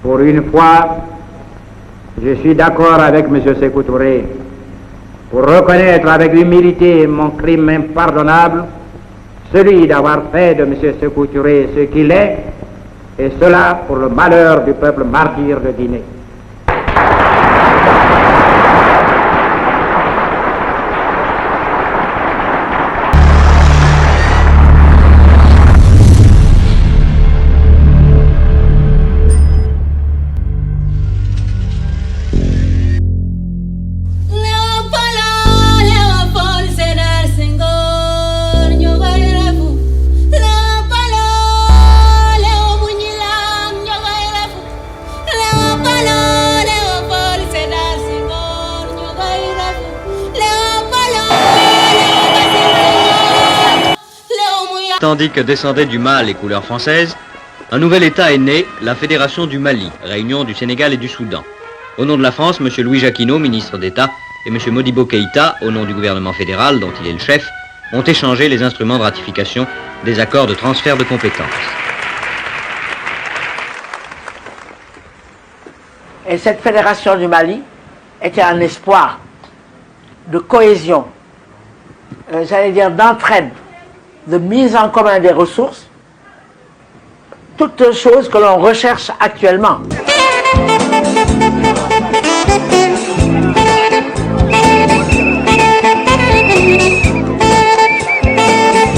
Pour une fois, je suis d'accord avec M. Sékou Touré pour reconnaître avec humilité mon crime impardonnable, celui d'avoir fait de M. Sékou Touré ce qu'il est, et cela pour le malheur du peuple martyr de Guinée. Tandis que descendaient du mât les couleurs françaises, un nouvel État est né, la Fédération du Mali, réunion du Sénégal et du Soudan. Au nom de la France, M. Louis Jacquinot, ministre d'État, et M. Modibo Keïta, au nom du gouvernement fédéral dont il est le chef, ont échangé les instruments de ratification des accords de transfert de compétences. Et cette Fédération du Mali était un espoir de cohésion, j'allais dire d'entraide, de mise en commun des ressources, toutes choses que l'on recherche actuellement.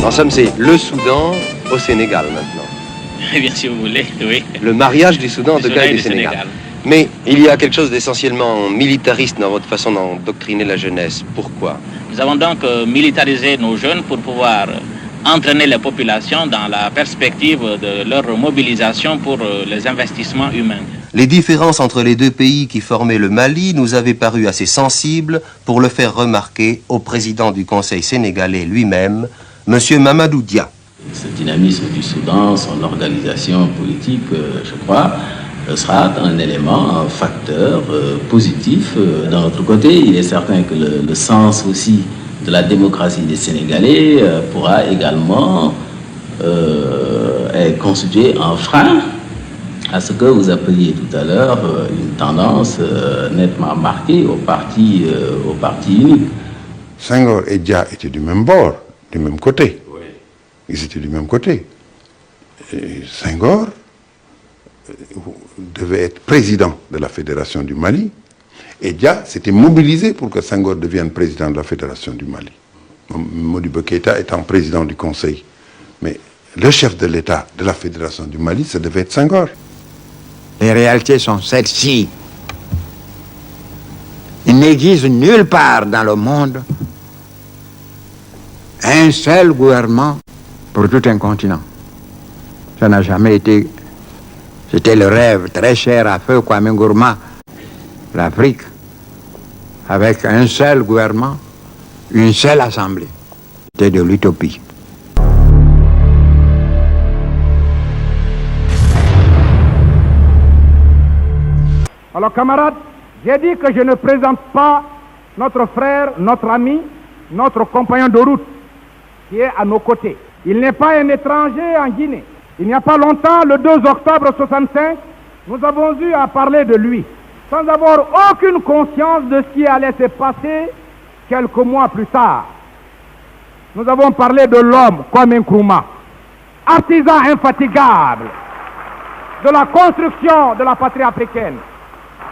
En somme, c'est le Soudan au Sénégal maintenant. Eh bien, si vous voulez, oui. Le mariage du Soudan, en tout cas, et du Sénégal. Mais il y a quelque chose d'essentiellement militariste dans votre façon d'endoctriner la jeunesse. Pourquoi? Nous avons donc militarisé nos jeunes pour pouvoir entraîner les populations dans la perspective de leur mobilisation pour les investissements humains. Les différences entre les deux pays qui formaient le Mali nous avaient paru assez sensibles pour le faire remarquer au président du Conseil sénégalais lui-même, M. Mamadou Dia. Ce dynamisme du Soudan, son organisation politique, je crois, sera un élément, un facteur positif. D'un autre côté, il est certain que le sens aussi de la démocratie des Sénégalais pourra également constituer un frein à ce que vous appeliez tout à l'heure une tendance nettement marquée au parti unique. Senghor et Dia étaient du même bord, du même côté. Oui. Ils étaient du même côté. Et Senghor devait être président de la Fédération du Mali. Et Dia s'était mobilisé pour que Senghor devienne président de la Fédération du Mali. Modibo Keïta étant président du Conseil. Mais le chef de l'État de la Fédération du Mali, ça devait être Senghor. Les réalités sont celles-ci. Il n'existe nulle part dans le monde un seul gouvernement pour tout un continent. Ça n'a jamais été... C'était le rêve très cher à feu Kwame Nkrumah. L'Afrique, avec un seul gouvernement, une seule assemblée. C'était de l'utopie. Alors camarades, j'ai dit que je ne présente pas notre frère, notre ami, notre compagnon de route, qui est à nos côtés. Il n'est pas un étranger en Guinée. Il n'y a pas longtemps, le 2 octobre 65, nous avons eu à parler de lui, sans avoir aucune conscience de ce qui allait se passer quelques mois plus tard. Nous avons parlé de l'homme comme Nkrumah, artisan infatigable de la construction de la patrie africaine.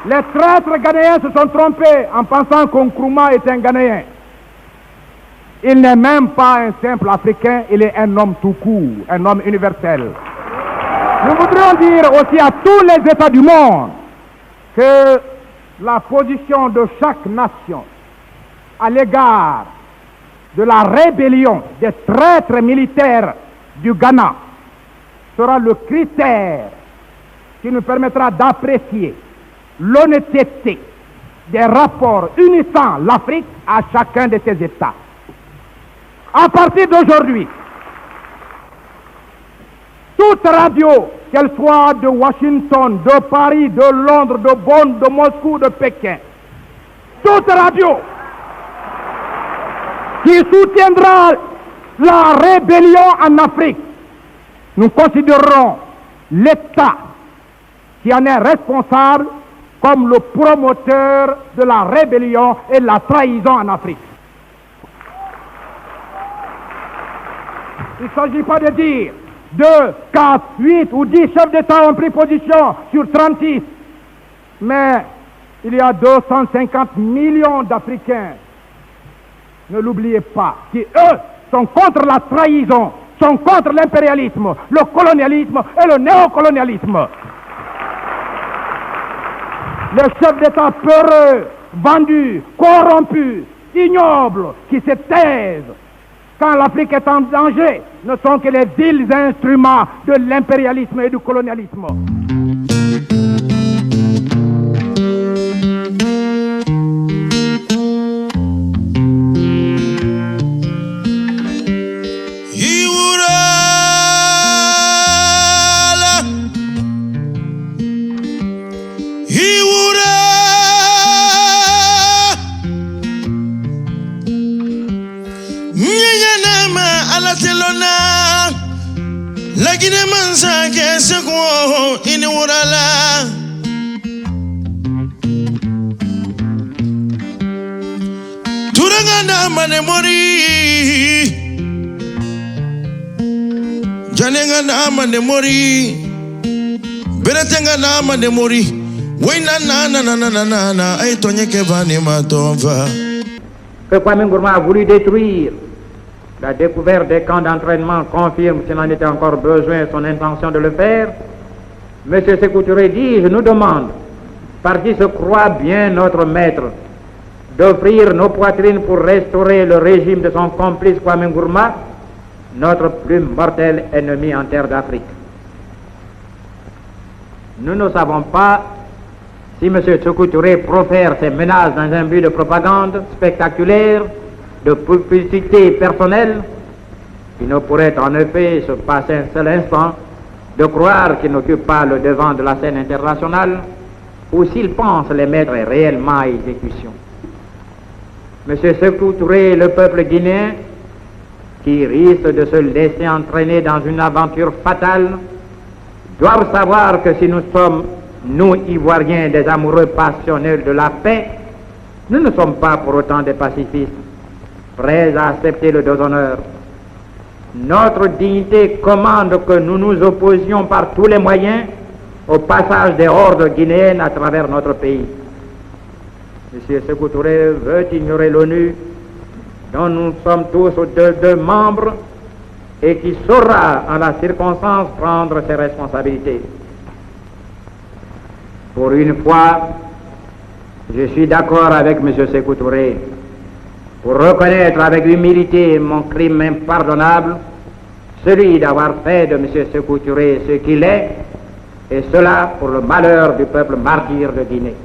Les traîtres ghanéens se sont trompés en pensant qu'Nkrumah est un Ghanéen. Il n'est même pas un simple Africain, il est un homme tout court, un homme universel. Nous voudrions dire aussi à tous les États du monde que la position de chaque nation à l'égard de la rébellion des traîtres militaires du Ghana sera le critère qui nous permettra d'apprécier l'honnêteté des rapports unissant l'Afrique à chacun de ses États. À partir d'aujourd'hui, toute radio, qu'elle soit de Washington, de Paris, de Londres, de Bonn, de Moscou, de Pékin, toute radio qui soutiendra la rébellion en Afrique, nous considérerons l'État qui en est responsable comme le promoteur de la rébellion et de la trahison en Afrique. Il ne s'agit pas de dire 2, 4, 8 ou 10 chefs d'État ont pris position sur 36, mais il y a 250 millions d'Africains, ne l'oubliez pas, qui eux sont contre la trahison, sont contre l'impérialisme, le colonialisme et le néocolonialisme. Les chefs d'État peureux, vendus, corrompus, ignobles, qui se taisent quand l'Afrique est en danger, ne sont que les vils instruments de l'impérialisme et du colonialisme. Lagine mansa ke sekwo ini wurala Turanga na mane mori Janenga na mane mori Beretenga na mane mori Waina na ay tonye ke vani matonva Que Kwame Nkrumah a voulu détruire. La découverte des camps d'entraînement confirme, s'il en était encore besoin, son intention de le faire. M. Sékou Touré dit, je nous demande, par qui se croit bien notre maître, d'offrir nos poitrines pour restaurer le régime de son complice Kwame Nkrumah, notre plus mortel ennemi en terre d'Afrique. Nous ne savons pas si M. Sékou Touré profère ces menaces dans un but de propagande spectaculaire, de publicité personnelle, qui ne pourrait en effet se passer un seul instant de croire qu'il n'occupe pas le devant de la scène internationale, ou s'il pense les mettre réellement à exécution. M. Sékou Touré et le peuple guinéen, qui risque de se laisser entraîner dans une aventure fatale, doivent savoir que si nous sommes, nous Ivoiriens, des amoureux passionnels de la paix, nous ne sommes pas pour autant des pacifistes, prêts à accepter le déshonneur. Notre dignité commande que nous nous opposions par tous les moyens au passage des hordes guinéennes à travers notre pays. M. Sékou Touré veut ignorer l'ONU, dont nous sommes tous deux membres, et qui saura en la circonstance prendre ses responsabilités. Pour une fois, je suis d'accord avec M. Sékou Touré pour reconnaître avec humilité mon crime impardonnable, celui d'avoir fait de M. Sékou Touré ce qu'il est, et cela pour le malheur du peuple martyr de Guinée.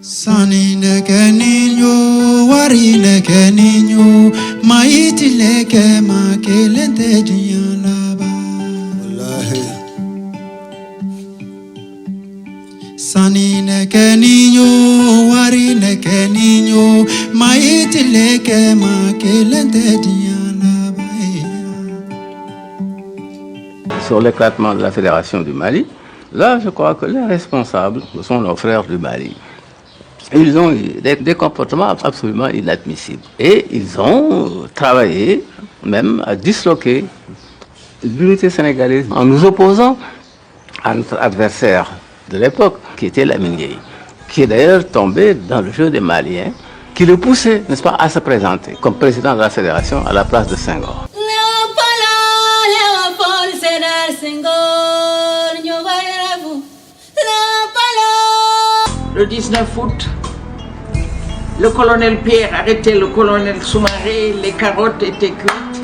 Sani neke niño, wari neke niño, maiti leke makelente jiyanaba. Sani neke niño, wari neke niño, maiti leke makelente jiyanaba. Sur l'éclatement de la Fédération du Mali, là je crois que les responsables sont nos frères du Mali. Ils ont eu des comportements absolument inadmissibles. Et ils ont travaillé même à disloquer l'unité sénégalaise en nous opposant à notre adversaire de l'époque, qui était Lamine Gueye, qui est d'ailleurs tombé dans le jeu des Maliens, qui le poussait, n'est-ce pas, à se présenter comme président de la fédération à la place de Senghor. Le 19 août, le colonel Pierre arrêtait le colonel Soumaré, les carottes étaient cuites,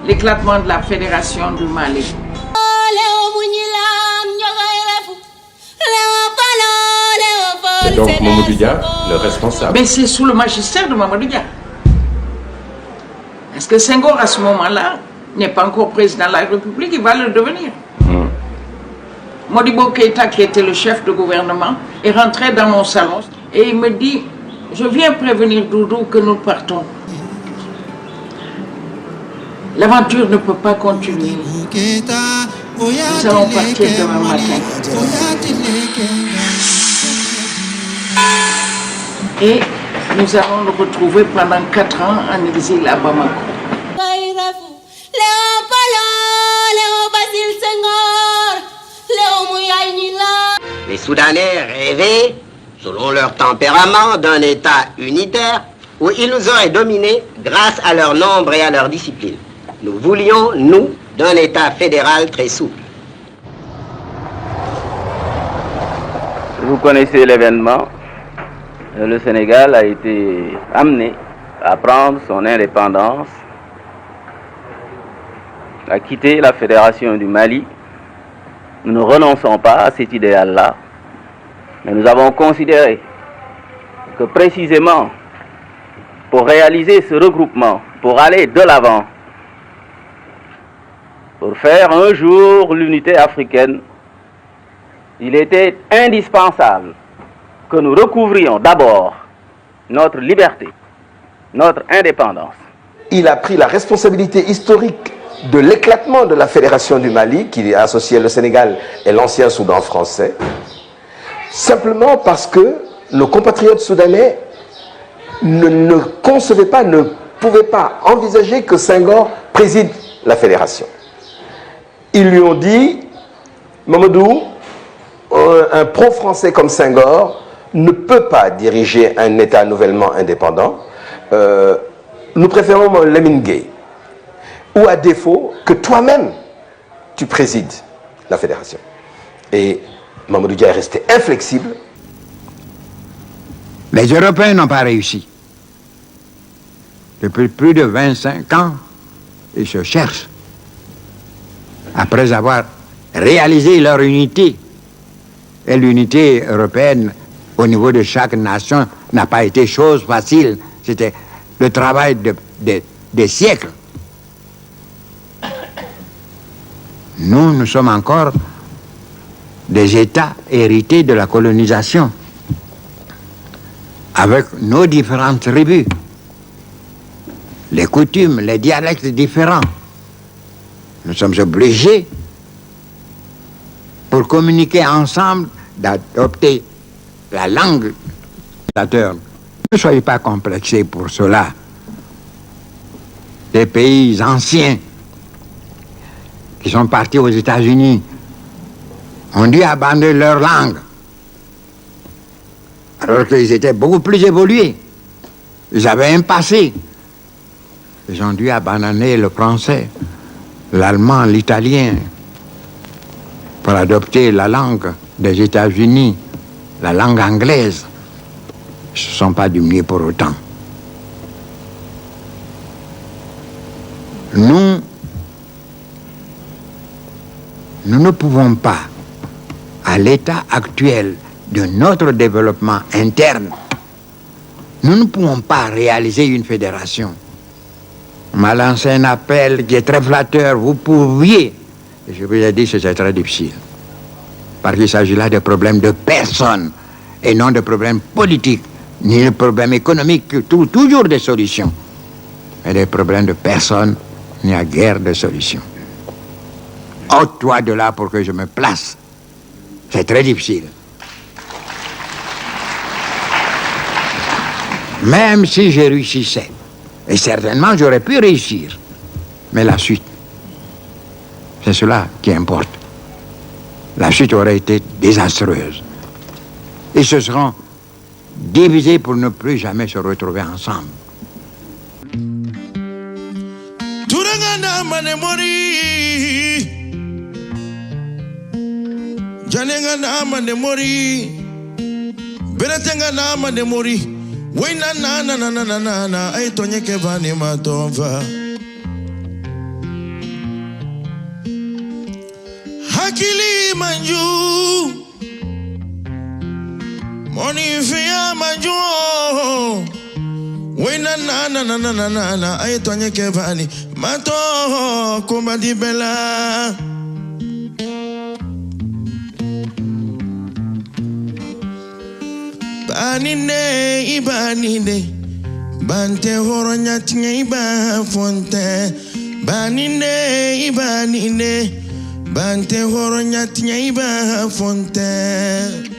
l'éclatement de la Fédération du Mali. Et donc Mamadou Dia, le responsable. Mais c'est sous le magistère de Mamadou Dia. Parce que Senghor, à ce moment-là, n'est pas encore président de la République, il va le devenir. Modibo Keïta, qui était le chef de gouvernement, est rentré dans mon salon et il me dit, Je viens prévenir Doudou que nous partons. L'aventure ne peut pas continuer. Nous allons partir demain matin. Et nous allons le retrouver pendant 4 ans en exil à Bamako. Les Soudanais rêvaient, selon leur tempérament, d'un État unitaire où ils nous auraient dominés grâce à leur nombre et à leur discipline. Nous voulions, nous, d'un État fédéral très souple. Vous connaissez l'événement. Le Sénégal a été amené à prendre son indépendance, à quitter la Fédération du Mali. Nous ne renonçons pas à cet idéal-là, mais nous avons considéré que précisément pour réaliser ce regroupement, pour aller de l'avant, pour faire un jour l'unité africaine, il était indispensable que nous recouvrions d'abord notre liberté, notre indépendance. Il a pris la responsabilité historique de l'éclatement de la Fédération du Mali, qui a associé le Sénégal et l'ancien Soudan français, simplement parce que nos compatriotes soudanais ne concevaient pas, ne pouvaient pas envisager que Senghor préside la Fédération. Ils lui ont dit, Mamadou, un pro-français comme Senghor ne peut pas diriger un État nouvellement indépendant. Nous préférons Lamine Gueye. Ou à défaut, que toi-même, tu présides la fédération. Et Mamadou Dia est resté inflexible. Les Européens n'ont pas réussi. Depuis plus de 25 ans, ils se cherchent. Après avoir réalisé leur unité, et l'unité européenne au niveau de chaque nation n'a pas été chose facile. C'était le travail des siècles. Nous sommes encore des États hérités de la colonisation, avec nos différentes tribus, les coutumes, les dialectes différents. Nous sommes obligés, pour communiquer ensemble, d'adopter la langue. Ne soyez pas complexés pour cela. Des pays anciens qui sont partis aux États-Unis ont dû abandonner leur langue, alors qu'ils étaient beaucoup plus évolués. Ils avaient un passé. Ils ont dû abandonner le français, l'allemand, l'italien, pour adopter la langue des États-Unis, la langue anglaise. Ils ne se sont pas diminués pour autant. Nous ne pouvons pas, à l'état actuel de notre développement interne, nous ne pouvons pas réaliser une fédération. On m'a lancé un appel qui est très flatteur. Vous pouviez, et je vous ai dit que c'est très difficile, parce qu'il s'agit là de problèmes de personnes et non de problèmes politiques, ni de problèmes économiques, toujours des solutions. Mais des problèmes de personnes, il n'y a guère de solutions. Ôte-toi de là pour que je me place. C'est très difficile. Même si je réussissais, et certainement j'aurais pu réussir, mais la suite, c'est cela qui importe. La suite aurait été désastreuse. Ils se seront divisés pour ne plus jamais se retrouver ensemble. Janenga na mande mori, beretenga na mande mori, wena na, ay tonye ke vani matonva. Hakili manju, moni fia manju, wena na, ay tonye ke vani mato kumba di bela. Baninde, ibaninde. Bante horo nyatinya iba fonte. Baninde, ibaninde. Bante horo nyatinya iba fonte.